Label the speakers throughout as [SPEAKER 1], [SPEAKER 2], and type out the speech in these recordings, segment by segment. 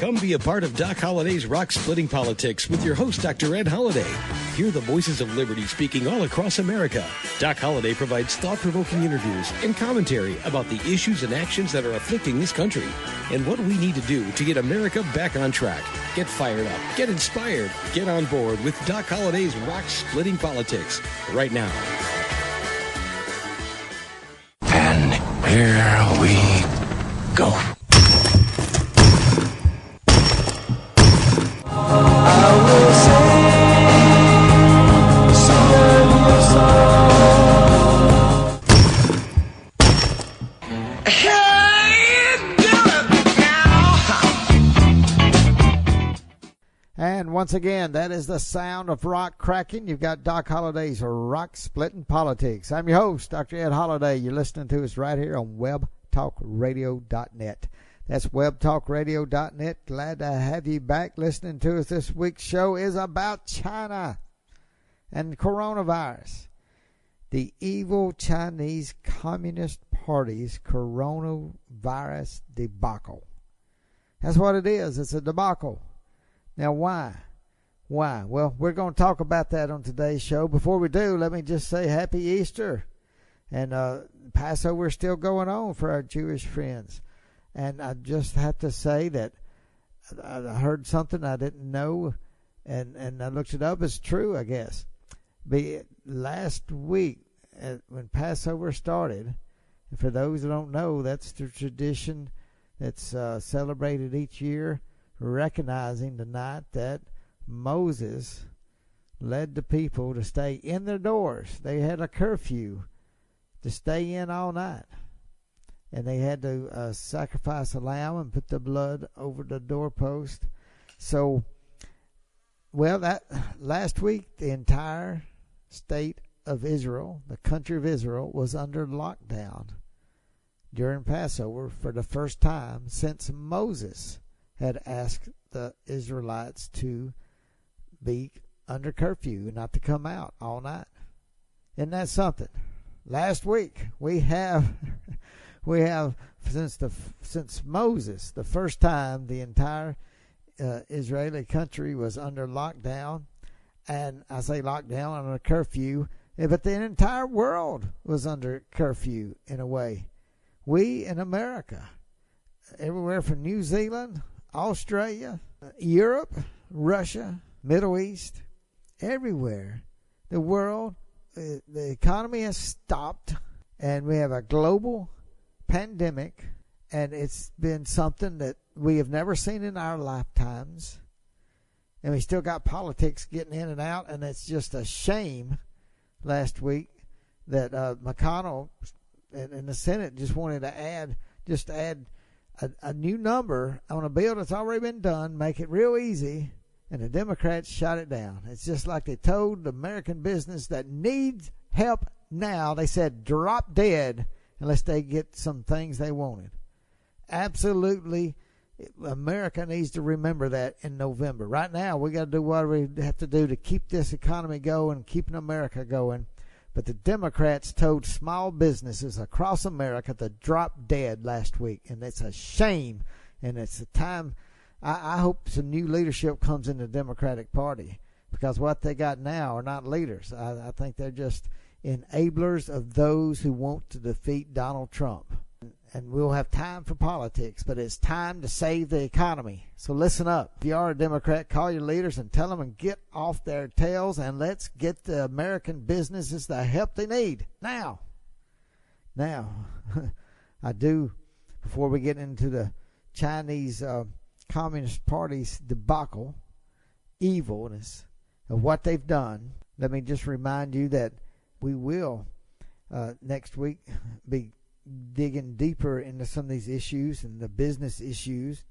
[SPEAKER 1] Come be a part of Doc Holliday's Rock-Splitting Politics with your host, Dr. Ed Holliday. Hear the voices of liberty speaking all across America. Doc Holliday provides thought-provoking interviews and commentary about the issues and actions that are afflicting this country and what we need to do to get America back on track. Get fired up, get inspired, get on board with Doc Holliday's Rock-Splitting Politics right now.
[SPEAKER 2] And here we go.
[SPEAKER 3] And once again, that is the sound of rock cracking. You've got Doc Holliday's Rock-Splitting Politics. I'm your host, Dr. Ed Holliday. You're listening to us right here on webtalkradio.net. That's webtalkradio.net. Glad to have you back listening to us. This week's show is about China and coronavirus. The evil Chinese Communist Party's coronavirus debacle. That's what it is. It's a debacle. Now, why? Why? Well, we're going to talk about that on today's show. Before we do, let me just say Happy Easter. And Passover is still going on for our Jewish friends. And I just have to say that I heard something I didn't know, and I looked it up. It's true, I guess. Last week, when Passover started, and for those who don't know, that's the tradition that's celebrated each year, recognizing the night that Moses led the people to stay in their doors. They had a curfew to stay in all night. And they had to sacrifice a lamb and put the blood over the doorpost. So, well, that last week, the entire state of Israel, the country of Israel, was under lockdown during Passover for the first time since Moses had asked the Israelites to be under curfew and not to come out all night. Isn't that something? Last week we have since Moses, the first time the entire Israeli country was under lockdown, and I say lockdown, under curfew, but the entire world was under curfew in a way. We in America, everywhere from New Zealand, Australia, Europe, Russia, Middle East, everywhere, the world, the economy has stopped, and we have a global pandemic, and it's been something that we have never seen in our lifetimes, and we still got politics getting in and out, and it's just a shame last week that McConnell in the Senate just wanted to add a new number on a bill that's already been done, make it real easy, and the Democrats shot it down. It's just like they told the American business that needs help now. They said drop dead unless they get some things they wanted. Absolutely, America needs to remember that in November. Right now, we got to do what we have to do to keep this economy going, keeping America going. But the Democrats told small businesses across America to drop dead last week, and it's a shame. And it's a time. I hope some new leadership comes in the Democratic Party, because what they got now are not leaders. I think they're just enablers of those who want to defeat Donald Trump. And we'll have time for politics, but it's time to save the economy. So listen up. If you are a Democrat, call your leaders and tell them and get off their tails, and let's get the American businesses the help they need now. I do, before we get into the Chinese Communist Party's debacle, evilness of what they've done, let me just remind you that we will next week be digging deeper into some of these issues and the business issues.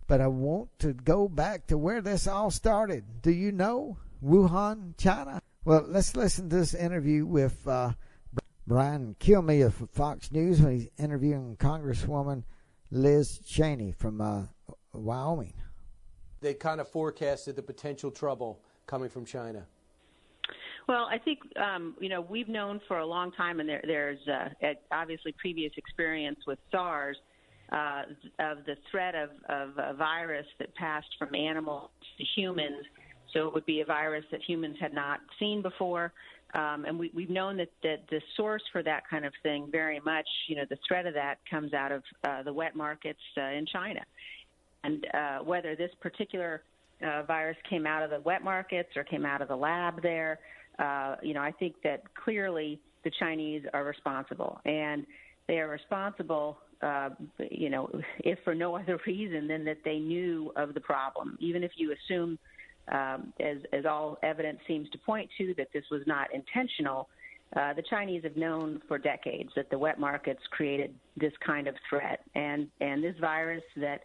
[SPEAKER 3] But I want to go back to where this all started. Do you know Wuhan, China? Well, let's listen to this interview with Brian Kilmeade of Fox News when he's interviewing Congresswoman Liz Cheney from Wyoming.
[SPEAKER 4] They kind of forecasted the potential trouble coming from China.
[SPEAKER 5] Well, I think, we've known for a long time, and there's obviously previous experience with SARS, of the threat of a virus that passed from animals to humans. So it would be a virus that humans had not seen before. And we've known that the source for that kind of thing very much, the threat of that comes out of the wet markets in China. And whether this particular virus came out of the wet markets or came out of the lab there, I think that clearly the Chinese are responsible. And they are responsible, if for no other reason than that they knew of the problem. Even if you assume, as all evidence seems to point to, that this was not intentional, the Chinese have known for decades that the wet markets created this kind of threat. And this virus that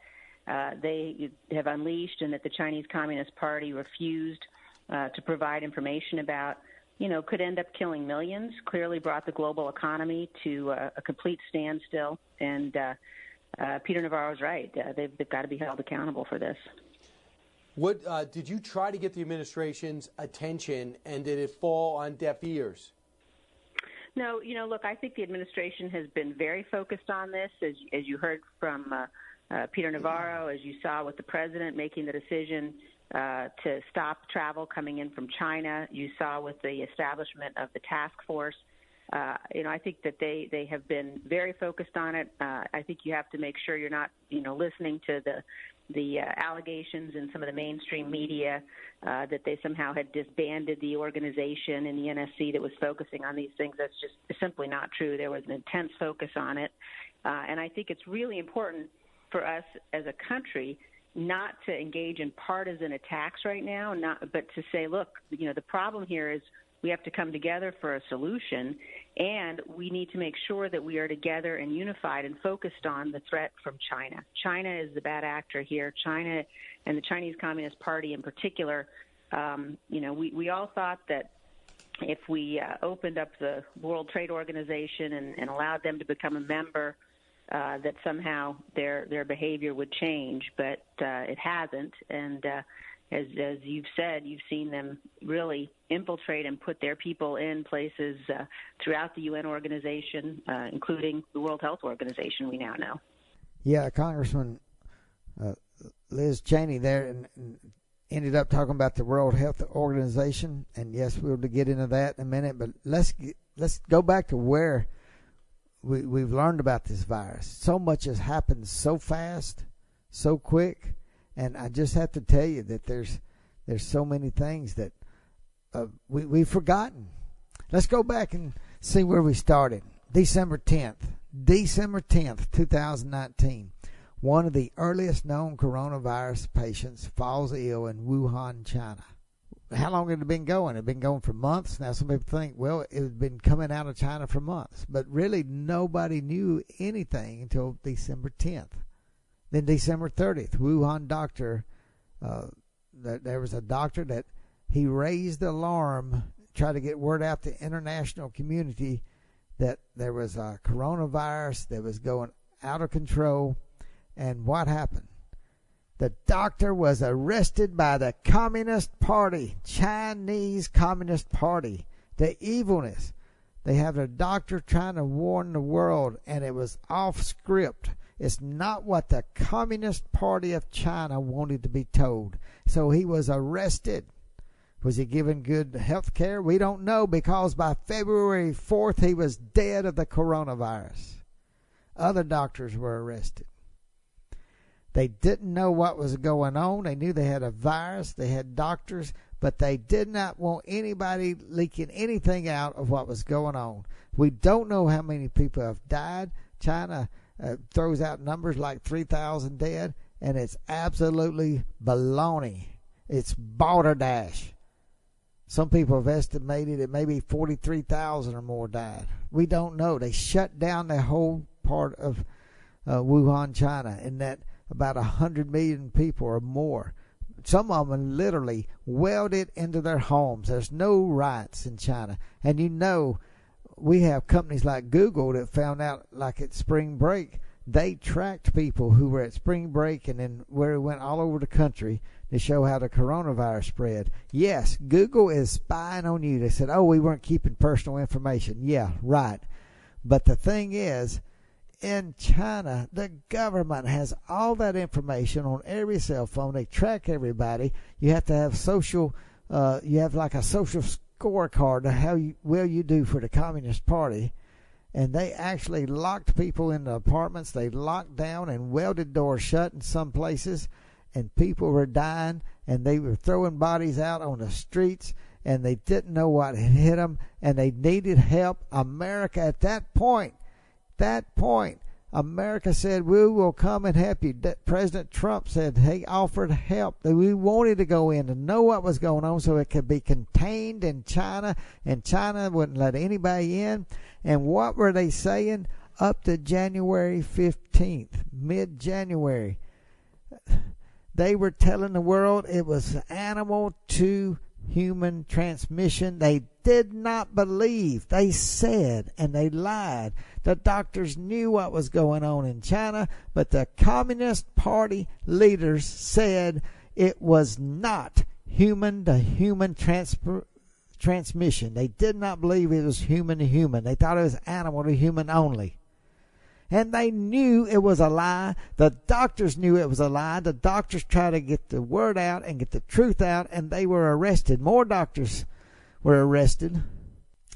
[SPEAKER 5] they have unleashed and that the Chinese Communist Party refused to provide information about, could end up killing millions, clearly brought the global economy to a complete standstill. And Peter Navarro's right. They've got to be held accountable for this.
[SPEAKER 4] What did you try to get the administration's attention, and did it fall on deaf ears?
[SPEAKER 5] No, look, I think the administration has been very focused on this, as you heard from Peter Navarro, as you saw with the president making the decision to stop travel coming in from China. You saw with the establishment of the task force. I think that they have been very focused on it. I think you have to make sure you're not, listening to the allegations in some of the mainstream media that they somehow had disbanded the organization in the NSC that was focusing on these things. That's just simply not true. There was an intense focus on it. And I think it's really important for us as a country not to engage in partisan attacks right now, but to say, look, the problem here is we have to come together for a solution, and we need to make sure that we are together and unified and focused on the threat from China. China is the bad actor here. China and the Chinese Communist Party in particular, we all thought that if we opened up the World Trade Organization and allowed them to become a member, that somehow their behavior would change, but it hasn't. And as you've said, you've seen them really infiltrate and put their people in places throughout the UN organization, including the World Health Organization, we now know.
[SPEAKER 3] Yeah, Congressman Liz Cheney there and ended up talking about the World Health Organization, and yes, we'll get into that in a minute, but let's go back to where we've learned about this virus. So much has happened so fast, so quick, and I just have to tell you that there's so many things that we've forgotten. Let's go back and see where we started. December 10th, 2019. One of the earliest known coronavirus patients falls ill in Wuhan, China. How long had it been going? It had been going for months. Now some people think, well, it had been coming out of China for months. But really nobody knew anything until December 10th. Then December 30th, Wuhan doctor, there was a doctor that he raised the alarm, tried to get word out to the international community that there was a coronavirus that was going out of control. And what happened? The doctor was arrested by the Communist Party, Chinese Communist Party. The evilness. They have a doctor trying to warn the world, and it was off script. It's not what the Communist Party of China wanted to be told. So he was arrested. Was he given good health care? We don't know, because by February 4th, he was dead of the coronavirus. Other doctors were arrested. They didn't know what was going on. They knew they had a virus. They had doctors, but they did not want anybody leaking anything out of what was going on. We don't know how many people have died. China throws out numbers like 3,000 dead, and it's absolutely baloney. It's balderdash. Some people have estimated that maybe 43,000 or more died. We don't know. They shut down the whole part of Wuhan, China, and that about 100 million people or more. Some of them literally welded into their homes. There's no riots in China. And we have companies like Google that found out, like at spring break, they tracked people who were at spring break and then where it went all over the country to show how the coronavirus spread. Yes, Google is spying on you. They said, we weren't keeping personal information. Yeah, right. But the thing is, in China, the government has all that information on every cell phone. They track everybody. You have to have you have like a social scorecard of how well you do for the Communist Party. And they actually locked people in the apartments. They locked down and welded doors shut in some places. And people were dying. And they were throwing bodies out on the streets. And they didn't know what had hit them. And they needed help. America, at that point, America said, we will come and help you. President Trump said he offered help. We wanted to go in to know what was going on so it could be contained in China, and China wouldn't let anybody in. And what were they saying? Up to January 15th, mid-January, they were telling the world it was animal to human transmission. They did not believe. They said, and they lied. The doctors knew what was going on in China, but the Communist Party leaders said it was not human to human transmission. They did not believe it was human to human. They thought it was animal to human only. And they knew it was a lie. The doctors knew it was a lie. The doctors tried to get the word out and get the truth out, and they were arrested. More doctors were arrested.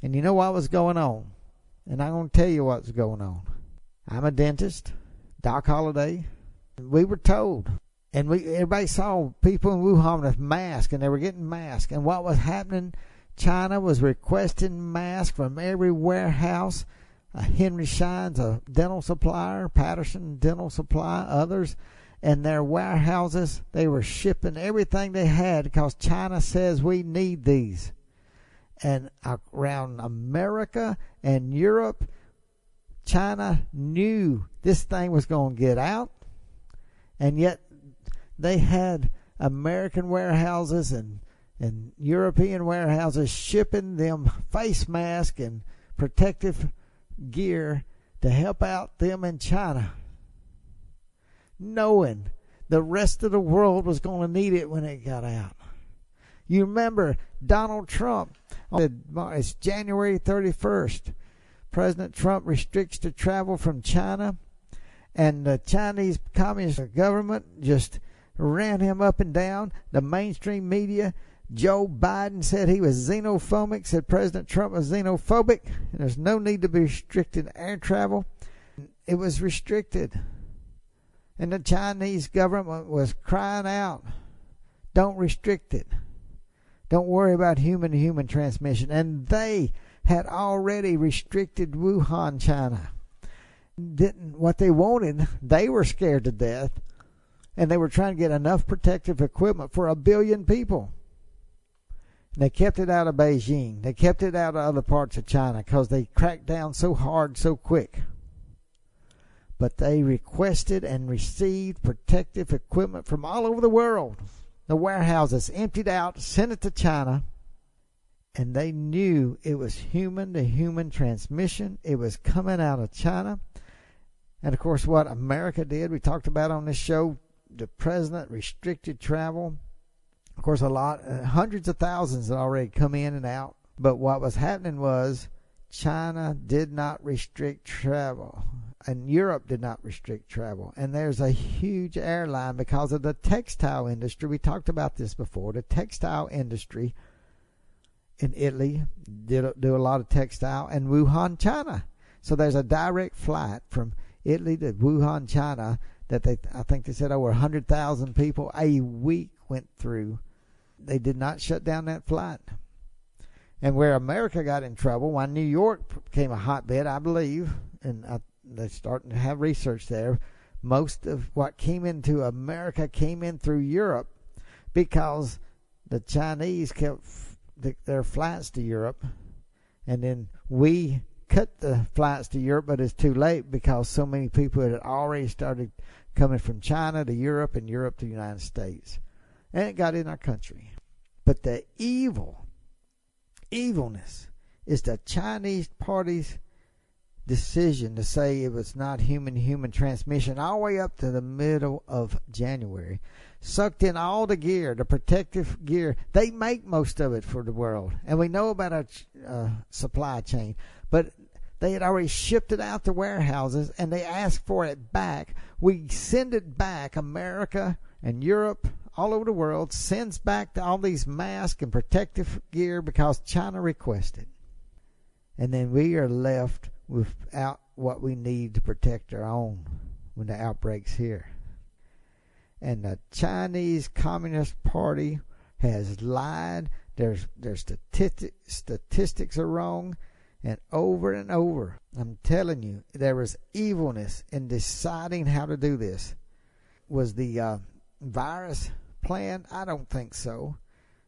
[SPEAKER 3] And you know what was going on? And I'm going to tell you what's going on. I'm a dentist, Doc Holliday. We were told. And everybody saw people in Wuhan with masks, and they were getting masks. And what was happening, China was requesting masks from every warehouse. Henry Schein's a dental supplier, Patterson Dental Supply, others. And their warehouses, they were shipping everything they had because China says we need these. And around America and Europe, China knew this thing was going to get out. And yet they had American warehouses and European warehouses shipping them face masks and protective gear to help out them in China, knowing the rest of the world was going to need it when it got out. You remember Donald Trump, it's January 31st. President Trump restricts the travel from China, and the Chinese Communist government just ran him up and down. The mainstream media, Joe Biden said he was xenophobic, said President Trump was xenophobic, and there's no need to be restricted air travel. It was restricted. And the Chinese government was crying out, don't restrict it. Don't worry about human-to-human transmission. And they had already restricted Wuhan, China. What they wanted, they were scared to death, and they were trying to get enough protective equipment for 1 billion people. They kept it out of Beijing. They kept it out of other parts of China because they cracked down so hard, so quick. But they requested and received protective equipment from all over the world. The warehouses emptied out, sent it to China, and they knew it was human-to-human transmission. It was coming out of China. And, of course, what America did, we talked about on this show, the president restricted travel. Of course, hundreds of thousands had already come in and out. But what was happening was China did not restrict travel, and Europe did not restrict travel. And there's a huge airline because of the textile industry. We talked about this before. The textile industry in Italy do a lot of textile, and Wuhan, China. So there's a direct flight from Italy to Wuhan, China that I think they said over 100,000 people a week went through. They did not shut down that flight. And where America got in trouble, why New York became a hotbed, I believe, and they're starting to have research there. Most of what came into America came in through Europe because the Chinese kept their flights to Europe, and then we cut the flights to Europe, but it's too late because so many people had already started coming from China to Europe and Europe to the United States. And it got in our country. But the evilness is the Chinese party's decision to say it was not human-to-human transmission all the way up to the middle of January. Sucked in all the gear, the protective gear. They make most of it for the world. And we know about our supply chain. But They had already shipped it out to warehouses, and they asked for it back. We send it back. America and Europe, all over the world, sends back all these masks and protective gear because China requested. And then we are left without what we need to protect our own when the outbreak's here. And the Chinese Communist Party has lied. Their statistics are wrong. And over, I'm telling you, there was evilness in deciding how to do this. Was the virus planned? I don't think so.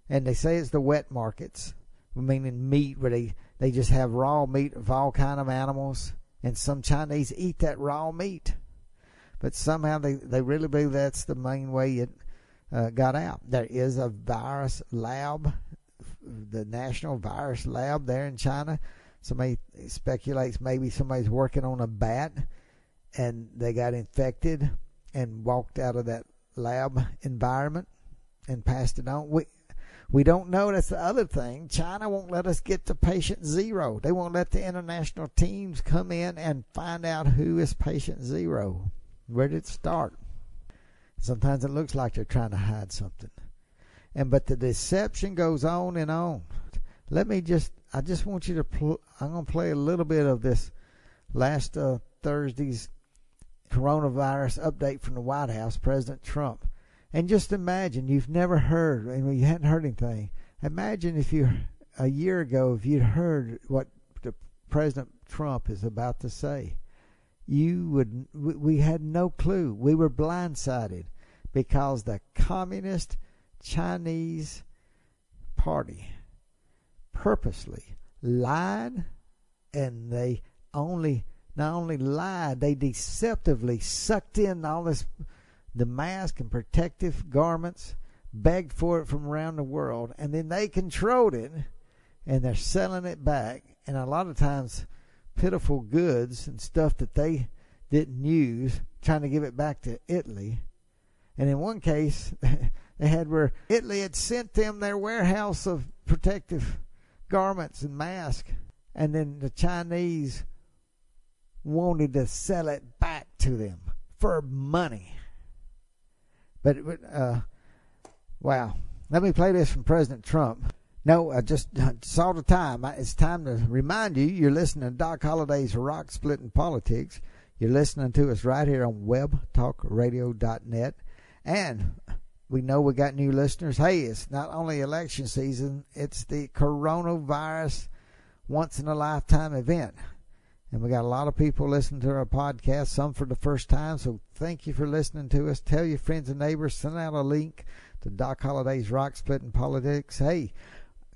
[SPEAKER 3] And they say it's the wet markets, meaning meat, where they just have raw meat of all kind of animals. And some Chinese eat that raw meat. But somehow they really believe that's the main way it got out. There is a virus lab, the National Virus Lab there in China. Somebody speculates maybe somebody's working on a bat and they got infected and walked out of that lab environment and passed it on. We don't know. That's the other thing. China won't let us get to patient zero. They won't let the international teams come in and find out who is patient zero. Where did it start? Sometimes it looks like they're trying to hide something. But the deception goes on and on. I just want you to, I'm going to play a little bit of this last Thursday's coronavirus update from the White House, President Trump. And just imagine, you've never heard, you hadn't heard anything. Imagine if a year ago, if you'd heard what the President Trump is about to say. We had no clue. We were blindsided because the Communist Chinese Party purposely lied, and they not only lied, they deceptively sucked in all the mask and protective garments, begged for it from around the world, and then they controlled it, and they're selling it back. And a lot of times pitiful goods and stuff that they didn't use, trying to give it back to Italy. And in one case, they had where Italy had sent them their warehouse of protective garments and masks, and then the Chinese wanted to sell it back to them for money. But wow. Let me play this from President Trump. No, I just saw the time. It's time to remind you, you're listening to Doc Holliday's Rock Splitting Politics. You're listening to us right here on webtalkradio.net. And we know we got new listeners. Hey, it's not only election season, it's the coronavirus once-in-a-lifetime event. And we got a lot of people listening to our podcast, some for the first time. So thank you for listening to us. Tell your friends and neighbors. Send out a link to Doc Holliday's Rock Splitting Politics. Hey,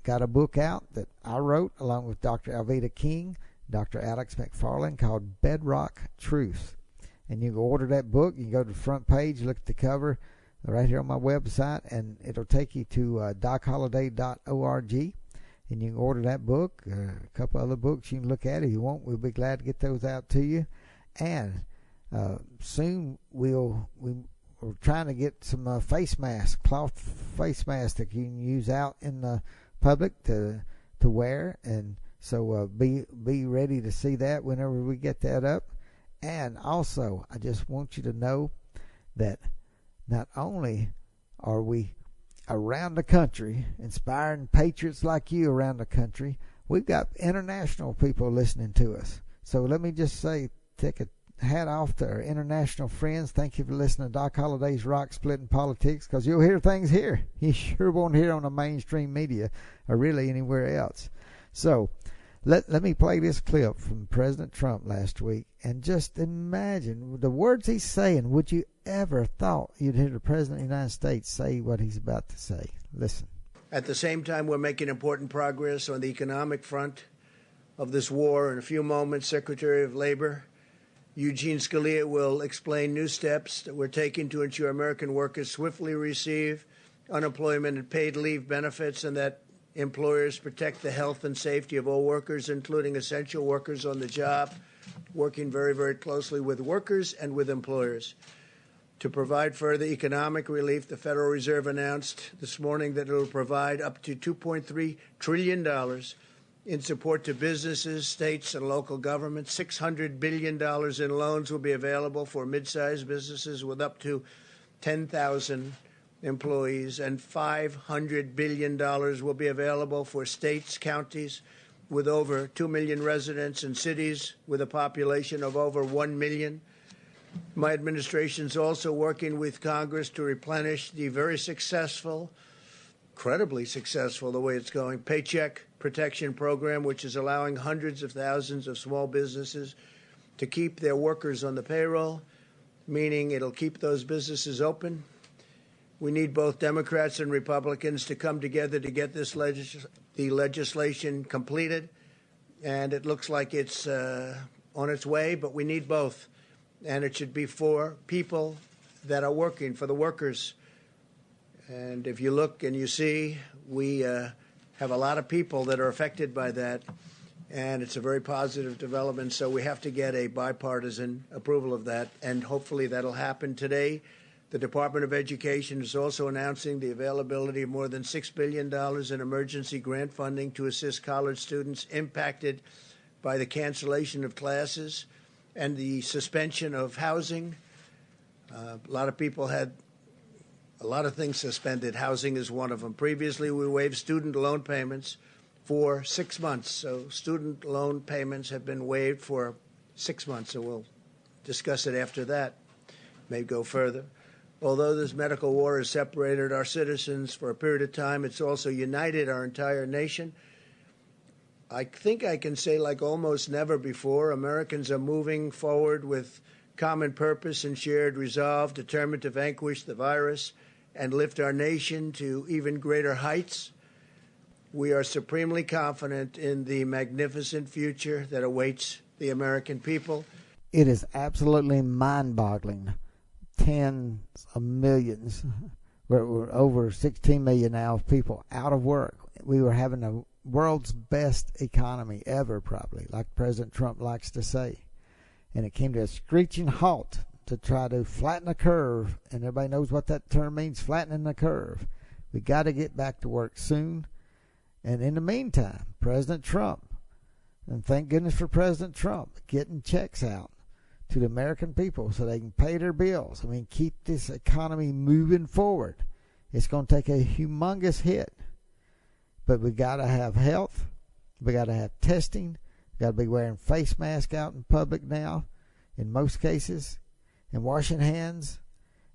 [SPEAKER 3] got a book out that I wrote along with Dr. Alveda King, Dr. Alex McFarland, called Bedrock Truth. And you can order that book. You can go to the front page, look at the cover right here on my website, and it'll take you to docholliday.org. And you can order that book, a couple other books you can look at if you want. We'll be glad to get those out to you. And soon we're trying to get some face masks, cloth face masks that you can use out in the public to wear. And so be ready to see that whenever we get that up. And also, I just want you to know that not only are we around the country, inspiring patriots like you around the country, we've got international people listening to us. So let me just say, take a hat off to our international friends. Thank you for listening to Doc Holliday's Rock Splitting Politics, because you'll hear things here you sure won't hear on the mainstream media or really anywhere else. So let me play this clip from President Trump last week, and just imagine the words he's saying. Would you ever thought you'd hear the President of the United States say what he's about to say? Listen.
[SPEAKER 6] At the same time, we're making important progress on the economic front of this war. In a few moments, Secretary of Labor Eugene Scalia will explain new steps that we're taking to ensure American workers swiftly receive unemployment and paid leave benefits, and that employers protect the health and safety of all workers, including essential workers on the job, working very, very closely with workers and with employers. To provide further economic relief, the Federal Reserve announced this morning that it will provide up to $2.3 trillion in support to businesses, states, and local governments. $600 billion in loans will be available for mid-sized businesses with up to 10,000 employees, and $500 billion will be available for states, counties with over 2 million residents, and cities with a population of over 1 million. My administration is also working with Congress to replenish the very successful, incredibly successful, the way it's going, Paycheck Protection Program, which is allowing hundreds of thousands of small businesses to keep their workers on the payroll, meaning it'll keep those businesses open. We need both Democrats and Republicans to come together to get this the legislation completed, and it looks like it's on its way, but we need both. And it should be for people that are working, for the workers. And if you look and you see, we have a lot of people that are affected by that, and it's a very positive development. So we have to get a bipartisan approval of that, and hopefully that'll happen today. The Department of Education is also announcing the availability of more than $6 billion in emergency grant funding to assist college students impacted by the cancellation of classes and the suspension of housing. A lot of people had a lot of things suspended. Housing is one of them. Previously, we waived student loan payments for 6 months. So student loan payments have been waived for 6 months. So we'll discuss it after that. May go further. Although this medical war has separated our citizens for a period of time, it's also united our entire nation. I think I can say, like almost never before, Americans are moving forward with common purpose and shared resolve, determined to vanquish the virus and lift our nation to even greater heights. We are supremely confident in the magnificent future that awaits the American people.
[SPEAKER 3] It is absolutely mind-boggling. Tens of millions, we're over 16 million now of people out of work. We were having the world's best economy ever, probably, like President Trump likes to say. And it came to a screeching halt to try to flatten the curve, and everybody knows what that term means, flattening the curve. We got to get back to work soon. And in the meantime, President Trump, and thank goodness for President Trump, getting checks out to the American people so they can pay their bills. I mean, keep this economy moving forward. It's going to take a humongous hit. But we got to have health. We got to have testing. We got to be wearing face masks out in public now, in most cases, and washing hands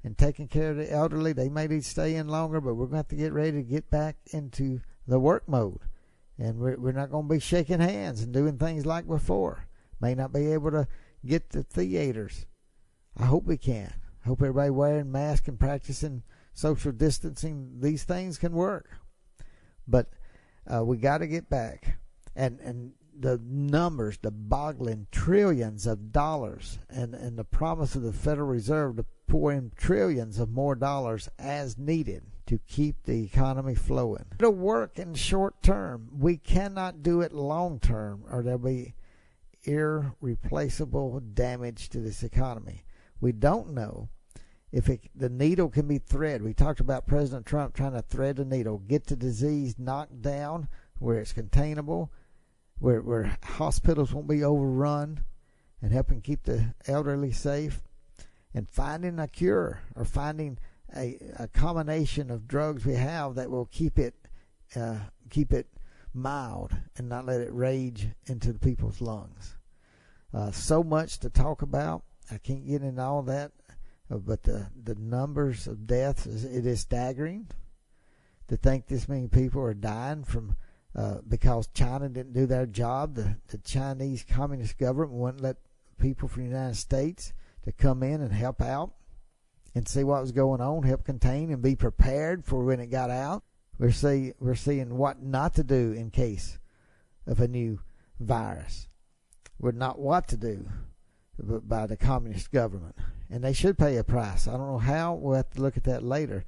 [SPEAKER 3] and taking care of the elderly. They may need to stay in longer, but we're going to have to get ready to get back into the work mode. And we're not going to be shaking hands and doing things like before. May not be able to get to theaters. I hope we can. I hope everybody wearing masks and practicing social distancing. These things can work. But we got to get back. And the numbers, the boggling trillions of dollars, and the promise of the Federal Reserve to pour in trillions of more dollars as needed to keep the economy flowing. It'll work in short term. We cannot do it long term, or there'll be irreplaceable damage to this economy. We don't know if the needle can be threaded. We talked about President Trump trying to thread the needle, get the disease knocked down where it's containable, where hospitals won't be overrun, and helping keep the elderly safe, and finding a cure or finding a combination of drugs we have that will keep it mild and not let it rage into the people's lungs. So much to talk about. I can't get into all that, but the numbers of deaths, it is staggering to think this many people are dying from because China didn't do their job. The Chinese Communist government wouldn't let people from the United States to come in and help out and see what was going on, help contain and be prepared for when it got out. We're seeing what not to do in case of a new virus. We're not what to do by the communist government. And they should pay a price. I don't know how. We'll have to look at that later.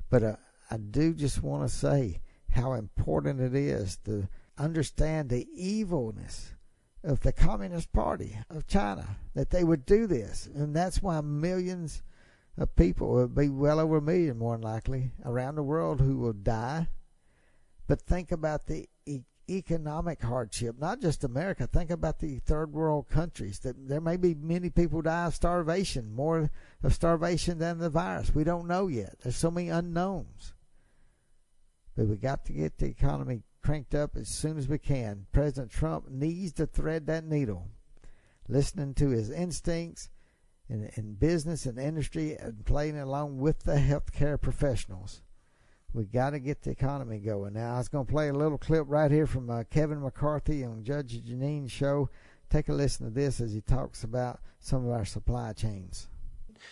[SPEAKER 3] But I do just want to say how important it is to understand the evilness of the Communist Party of China, that they would do this. And that's why millions of people, will be well over 1 million more than likely, around the world who will die. But think about the economic hardship, not just America. Think about the third world countries. That there may be many people die of starvation, more of starvation than the virus. We don't know yet. There's so many unknowns. But we got to get the economy cranked up as soon as we can. President Trump needs to thread that needle, listening to his instincts in business and industry and playing along with the healthcare professionals. We got to get the economy going. Now, I was going to play a little clip right here from Kevin McCarthy on Judge Janine's show. Take a listen to this as he talks about some of our supply chains.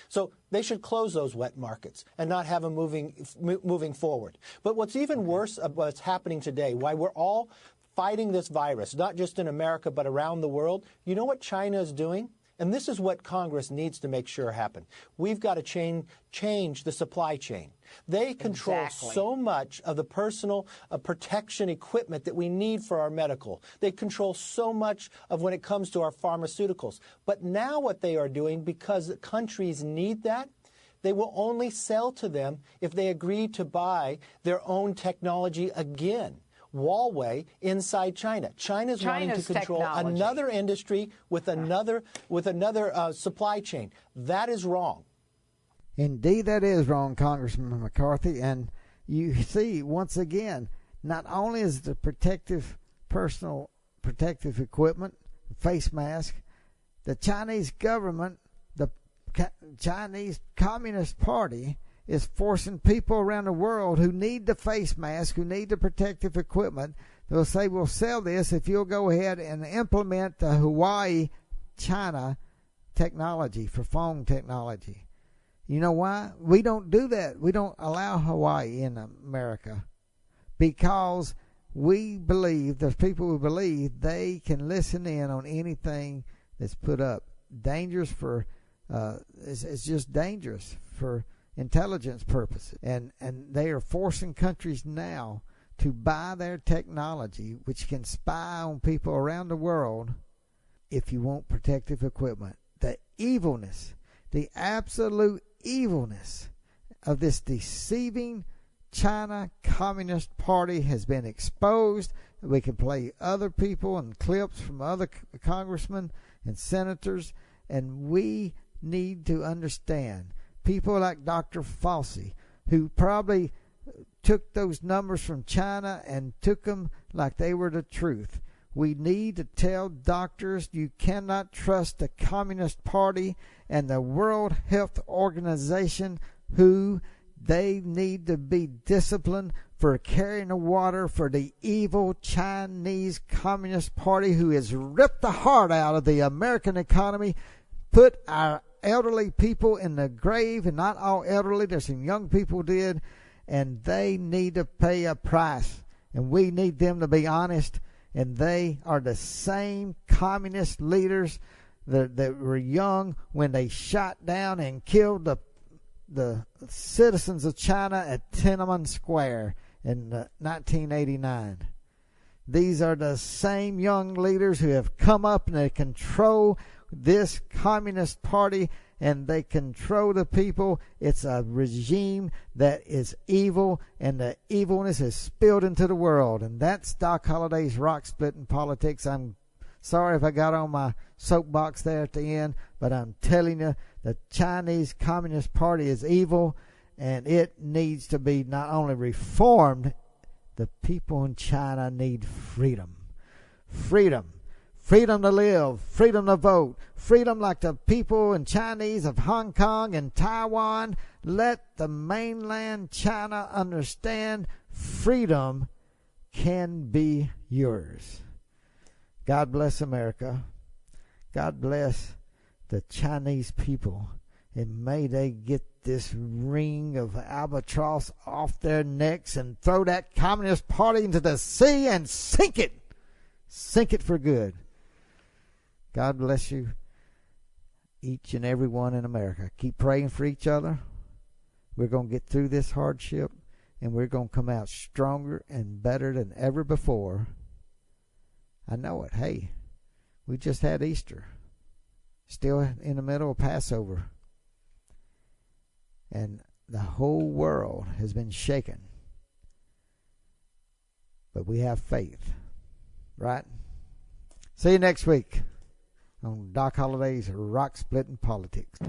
[SPEAKER 7] So they should close those wet markets and not have them moving forward. But what's even worse about what's happening today, why we're all fighting this virus, not just in America but around the world, you know what China is doing? And this is what Congress needs to make sure happen. We've got to change the supply chain. They control so much of the personal protection equipment that we need for our medical. They control so much of when it comes to our pharmaceuticals. But now what they are doing, because countries need that, they will only sell to them if they agree to buy their own technology again. Huawei inside China. China's wanting to control another industry with another supply chain. That is wrong.
[SPEAKER 3] Indeed, that is wrong, Congressman McCarthy. And you see, once again, not only is the personal protective equipment, face mask, the Chinese government, the Chinese Communist Party is forcing people around the world who need the face mask, who need the protective equipment. They'll say, we'll sell this if you'll go ahead and implement the Huawei China technology for phone technology. You know why? We don't do that. We don't allow Huawei in America because we believe, there's people who believe they can listen in on anything that's put up. Dangerous for, it's just dangerous for intelligence purposes, and they are forcing countries now to buy their technology, which can spy on people around the world if you want protective equipment. The evilness, the absolute evilness of this deceiving China Communist Party has been exposed. We can play other people and clips from other congressmen and senators, and we need to understand people like Dr. Fauci, who probably took those numbers from China and took them like they were the truth. We need to tell doctors you cannot trust the Communist Party and the World Health Organization, who they need to be disciplined for carrying the water for the evil Chinese Communist Party, who has ripped the heart out of the American economy, put our elderly people in the grave, and not all elderly, there's some young people did, and they need to pay a price, and we need them to be honest. And they are the same communist leaders that were young when they shot down and killed the citizens of China at Tiananmen Square in 1989. These are the same young leaders who have come up and they control this Communist Party, and they control the people. It's a regime that is evil, and the evilness is spilled into the world. And that's Doc Holliday's Rock Splitting Politics. I'm sorry if I got on my soapbox there at the end, but I'm telling you, the Chinese Communist Party is evil, and it needs to be not only reformed, the people in China need freedom. Freedom. Freedom to live, freedom to vote, freedom like the people and Chinese of Hong Kong and Taiwan. Let the mainland China understand freedom can be yours. God bless America. God bless the Chinese people. And may they get this ring of albatross off their necks and throw that Communist Party into the sea and sink it. Sink it for good. God bless you, each and every one in America. Keep praying for each other. We're going to get through this hardship, and we're going to come out stronger and better than ever before. I know it. Hey, we just had Easter. Still in the middle of Passover. And the whole world has been shaken. But we have faith. Right? See you next week on Doc Holliday's Rock-Splitting Politics.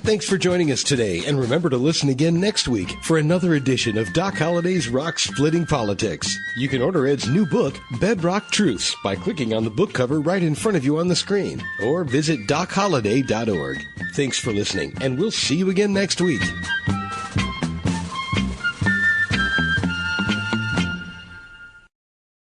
[SPEAKER 1] Thanks for joining us today, and remember to listen again next week for another edition of Doc Holliday's Rock-Splitting Politics. You can order Ed's new book, Bedrock Truths, by clicking on the book cover right in front of you on the screen, or visit DocHolliday.org. Thanks for listening, and we'll see you again next week.